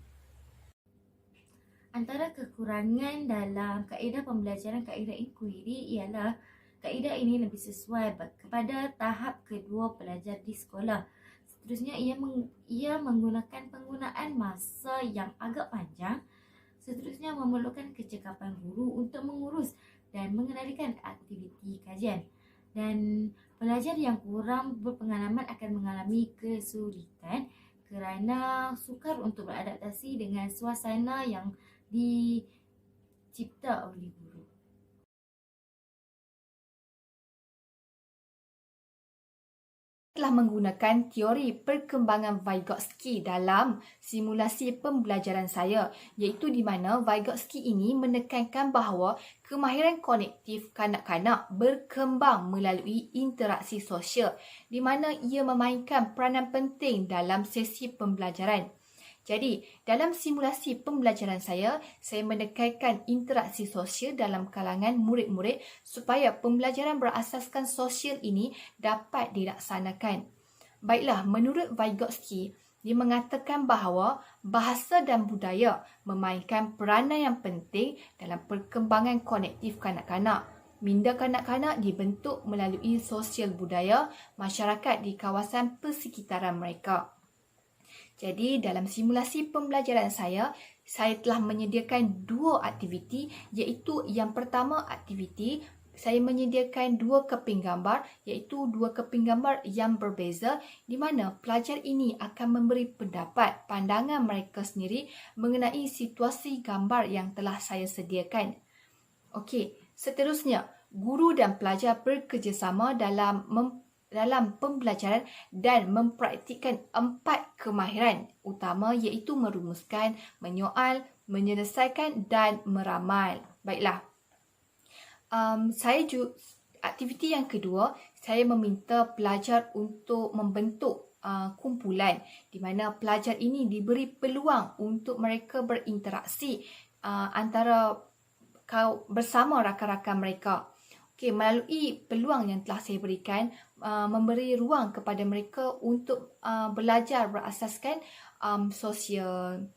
Antara kekurangan dalam kaedah pembelajaran kaedah inquiry ialah kaedah ini lebih sesuai kepada tahap kedua pelajar di sekolah. Seterusnya ia menggunakan penggunaan masa yang agak panjang. Seterusnya memerlukan kecekapan guru untuk mengurus dan mengendalikan aktiviti kajian. Dan pelajar yang kurang berpengalaman akan mengalami kesulitan kerana sukar untuk beradaptasi dengan suasana yang dicipta oleh guru. Telah menggunakan teori perkembangan Vygotsky dalam simulasi pembelajaran saya, iaitu di mana Vygotsky ini menekankan bahawa kemahiran kognitif kanak-kanak berkembang melalui interaksi sosial, di mana ia memainkan peranan penting dalam sesi pembelajaran. Jadi, dalam simulasi pembelajaran saya menekankan interaksi sosial dalam kalangan murid-murid supaya pembelajaran berasaskan sosial ini dapat dilaksanakan. Baiklah, menurut Vygotsky, dia mengatakan bahawa bahasa dan budaya memainkan peranan yang penting dalam perkembangan kognitif kanak-kanak. Minda kanak-kanak dibentuk melalui sosial budaya masyarakat di kawasan persekitaran mereka. Jadi, dalam simulasi pembelajaran saya telah menyediakan dua aktiviti, iaitu yang pertama aktiviti, saya menyediakan dua keping gambar, iaitu dua keping gambar yang berbeza, di mana pelajar ini akan memberi pendapat, pandangan mereka sendiri mengenai situasi gambar yang telah saya sediakan. Okey, seterusnya, guru dan pelajar bekerjasama dalam pembelajaran dan mempraktikkan 4 kemahiran utama iaitu merumuskan, menyoal, menyelesaikan dan meramal. Baiklah. Aktiviti yang kedua, saya meminta pelajar untuk membentuk kumpulan di mana pelajar ini diberi peluang untuk mereka berinteraksi antara bersama rakan-rakan mereka. Okay, melalui peluang yang telah saya berikan, memberi ruang kepada mereka untuk belajar berasaskan sosial.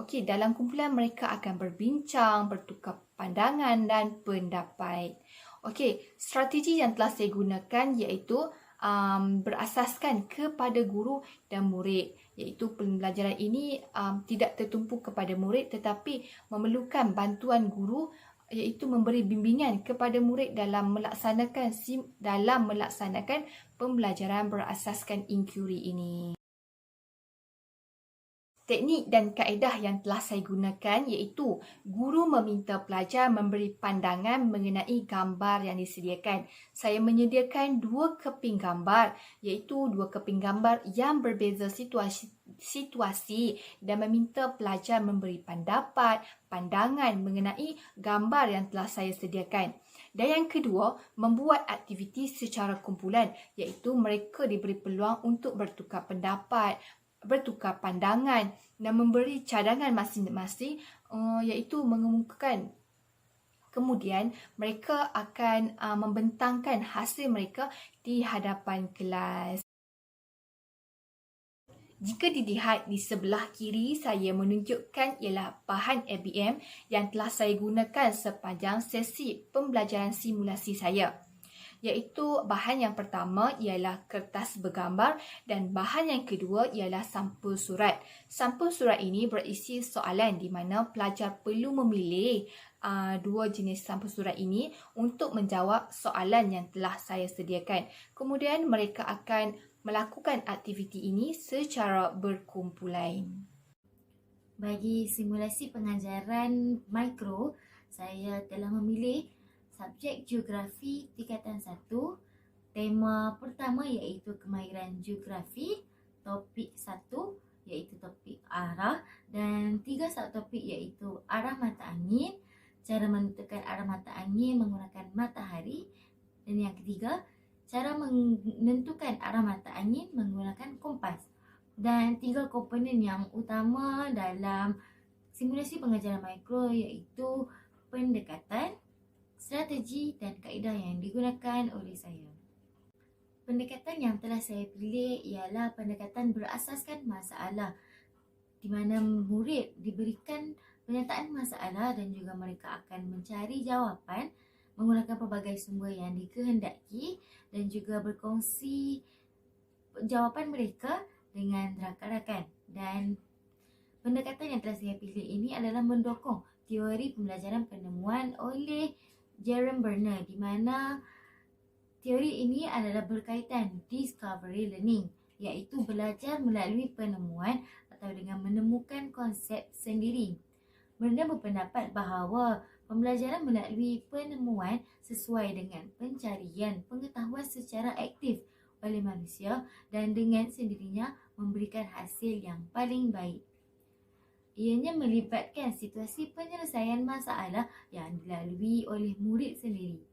Okey, dalam kumpulan mereka akan berbincang, bertukar pandangan dan pendapat. Okey, strategi yang telah saya gunakan iaitu berasaskan kepada guru dan murid. Iaitu pembelajaran ini tidak tertumpu kepada murid tetapi memerlukan bantuan guru, iaitu memberi bimbingan kepada murid dalam melaksanakan pembelajaran berasaskan inquiry ini. Teknik dan kaedah yang telah saya gunakan iaitu guru meminta pelajar memberi pandangan mengenai gambar yang disediakan. Saya menyediakan 2 keping gambar iaitu 2 keping gambar yang berbeza situasi dan meminta pelajar memberi pandangan mengenai gambar yang telah saya sediakan. Dan yang kedua, membuat aktiviti secara kumpulan iaitu mereka diberi peluang untuk bertukar pendapat, bertukar pandangan dan memberi cadangan masing-masing iaitu mengemukakan. Kemudian mereka akan membentangkan hasil mereka di hadapan kelas. Jika dilihat di sebelah kiri, saya menunjukkan ialah bahan ABM yang telah saya gunakan sepanjang sesi pembelajaran simulasi saya. Iaitu bahan yang pertama ialah kertas bergambar dan bahan yang kedua ialah sampul surat. Sampul surat ini berisi soalan di mana pelajar perlu memilih 2 jenis sampul surat ini untuk menjawab soalan yang telah saya sediakan. Kemudian mereka akan melakukan aktiviti ini secara berkumpulan. Bagi simulasi pengajaran mikro, saya telah memilih subjek geografi tingkatan 1. Tema pertama iaitu kemahiran geografi, topik 1 iaitu topik arah dan 3 subtopik iaitu arah mata angin, cara menentukan arah mata angin menggunakan matahari dan yang ketiga, cara menentukan arah mata angin menggunakan kompas. Dan 3 komponen yang utama dalam simulasi pengajaran mikro iaitu pendekatan, strategi dan kaedah yang digunakan oleh saya. Pendekatan yang telah saya pilih ialah pendekatan berasaskan masalah di mana murid diberikan penyataan masalah dan juga mereka akan mencari jawapan menggunakan pelbagai sumber yang dikehendaki dan juga berkongsi jawapan mereka dengan rakan-rakan. Dan pendekatan yang telah saya pilih ini adalah mendukung teori pembelajaran penemuan oleh Jerome Bernard di mana teori ini adalah berkaitan discovery learning iaitu belajar melalui penemuan atau dengan menemukan konsep sendiri. Bernard berpendapat bahawa pembelajaran melalui penemuan sesuai dengan pencarian pengetahuan secara aktif oleh manusia dan dengan sendirinya memberikan hasil yang paling baik. Ianya melibatkan situasi penyelesaian masalah yang dilalui oleh murid sendiri.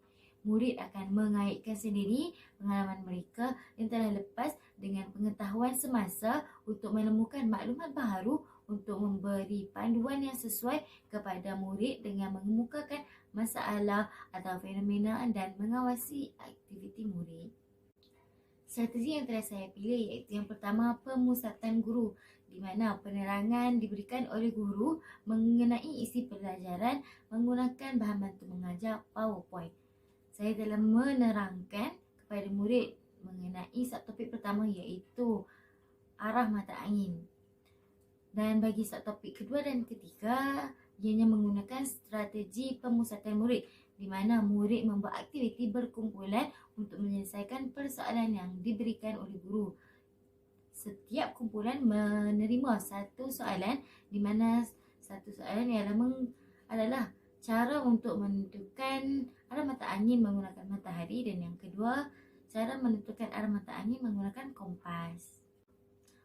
Murid akan mengaitkan sendiri pengalaman mereka yang telah lepas dengan pengetahuan semasa untuk menemukan maklumat baru untuk memberi panduan yang sesuai kepada murid dengan mengemukakan masalah atau fenomena dan mengawasi aktiviti murid. Strategi yang telah saya pilih iaitu yang pertama, pemusatan guru di mana penerangan diberikan oleh guru mengenai isi pelajaran menggunakan bahan bantu mengajar PowerPoint. Saya telah menerangkan kepada murid mengenai subtopik pertama iaitu arah mata angin. Dan bagi subtopik kedua dan ketiga, ianya menggunakan strategi pemusatan murid di mana murid membuat aktiviti berkumpulan untuk menyelesaikan persoalan yang diberikan oleh guru. Setiap kumpulan menerima satu soalan di mana satu soalan adalah cara untuk menentukan arah mata angin menggunakan matahari dan yang kedua, cara menentukan arah mata angin menggunakan kompas.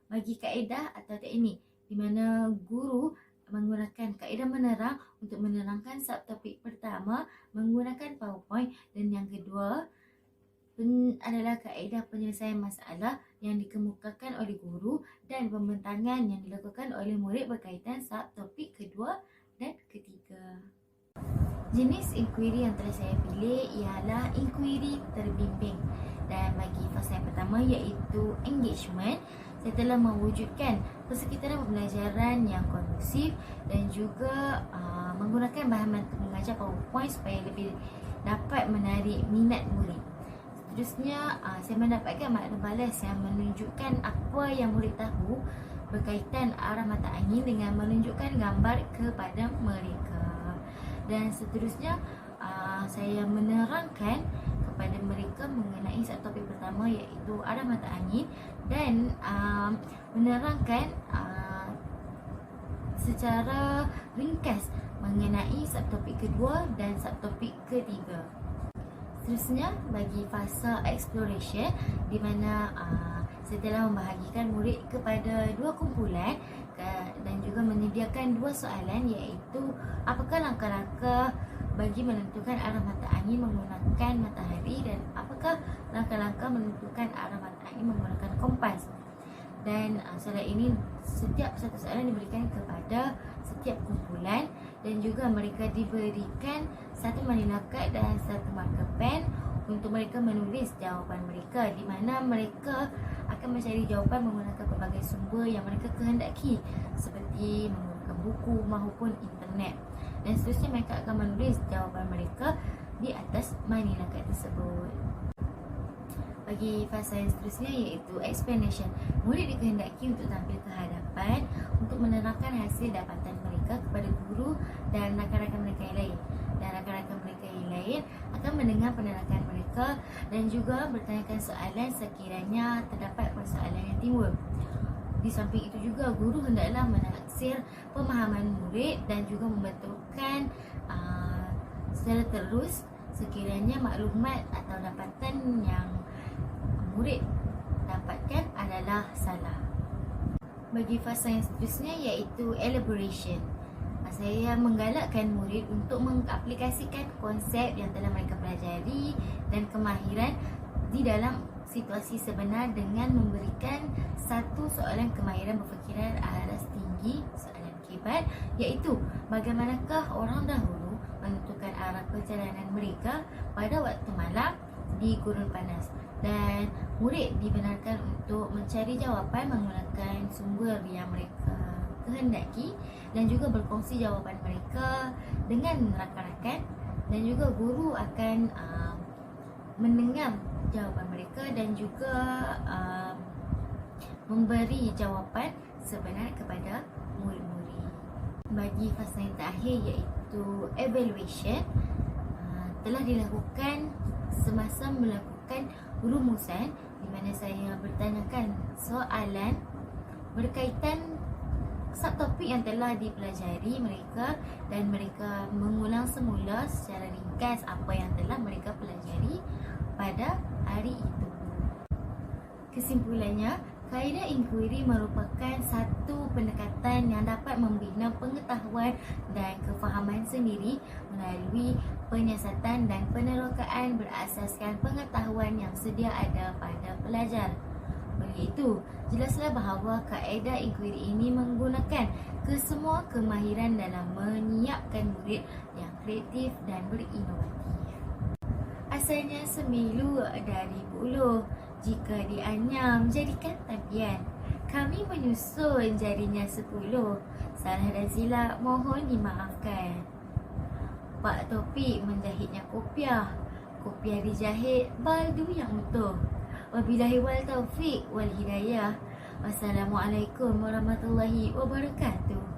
Bagi kaedah atau teknik di mana guru menggunakan kaedah menerang untuk menerangkan subtopik pertama menggunakan PowerPoint dan yang kedua adalah kaedah penyelesaian masalah yang dikemukakan oleh guru dan pembentangan yang dilakukan oleh murid berkaitan subtopik kedua dan ketiga. Jenis inquiry yang telah saya pilih ialah inquiry terbimbing dan bagi fasa yang pertama iaitu engagement, saya telah mewujudkan persekitaran pembelajaran yang kondusif dan juga menggunakan bahan bantu mengajar PowerPoint supaya lebih dapat menarik minat murid. Seterusnya, saya mendapatkan maklum balas yang menunjukkan apa yang murid tahu berkaitan arah mata angin dengan menunjukkan gambar kepada mereka. Dan seterusnya, saya menerangkan kepada mereka mengenai subtopik pertama iaitu arah mata angin dan menerangkan secara ringkas mengenai subtopik kedua dan subtopik ketiga. Seterusnya, bagi fasa exploration di mana saya telah membahagikan murid kepada 2 kumpulan dan juga menyediakan 2 soalan iaitu apakah langkah-langkah bagi menentukan arah mata angin menggunakan matahari dan apakah langkah-langkah menentukan arah mata angin menggunakan kompas. Dan soalan ini setiap satu soalan diberikan kepada setiap kumpulan dan juga mereka diberikan 1 manila kad dan 1 marker pen untuk mereka menulis jawapan mereka, di mana mereka akan mencari jawapan menggunakan pelbagai sumber yang mereka kehendaki seperti menggunakan buku maupun internet. Dan seterusnya mereka akan menulis jawapan mereka di atas manila kad tersebut. Bagi fasa yang seterusnya iaitu explanation, murid dikehendaki untuk tampil ke hadapan untuk menerangkan hasil dapatan mereka kepada guru dan rakan-rakan mereka yang lain. Dan rakan-rakan mereka yang lain akan mendengar penerangan mereka dan juga bertanyakan soalan sekiranya terdapat persoalan yang timbul. Di samping itu juga, guru hendaklah menaksir pemahaman murid dan juga membetulkan secara terus sekiranya maklumat atau dapatan yang murid dapatkan adalah salah. Bagi fasa yang seterusnya iaitu elaboration, saya menggalakkan murid untuk mengaplikasikan konsep yang telah mereka pelajari dan kemahiran di dalam situasi sebenar dengan memberikan 1 soalan kemahiran berfikiran alas tinggi, soalan kibat, iaitu bagaimanakah orang dahulu menentukan arah perjalanan mereka pada waktu malam di gurun panas. Dan murid dibenarkan untuk mencari jawapan menggunakan sumber yang mereka kehendaki dan juga berkongsi jawapan mereka dengan rakan-rakan, dan juga guru akan mendengar jawapan mereka dan juga memberi jawapan sebenar kepada murid-murid. Bagi fasa yang terakhir iaitu evaluation, telah dilakukan semasa melakukan rumusan di mana saya bertanyakan soalan berkaitan subtopik yang telah dipelajari mereka dan mereka mengulang semula secara ringkas apa yang telah mereka pelajari pada hari itu. Kesimpulannya, kaedah inquiry merupakan satu pendekatan yang dapat membina pengetahuan dan kefahaman sendiri melalui penyiasatan dan penerokaan berasaskan pengetahuan yang sedia ada pada pelajar. Oleh itu, jelaslah bahawa kaedah inquiry ini menggunakan kesemua kemahiran dalam menyiapkan murid yang kreatif dan berinovasi. Asalnya sembilu dari buluh, jika dianyam jadikan tabian. Kami menyusun jadinya 10. Salah dan silap mohon dimaafkan. Pak Topik menjahitnya kopiah. Kopiah dijahit baldu yang utuh. Wabillahi wal taufiq wal hidayah. Wassalamualaikum warahmatullahi wabarakatuh.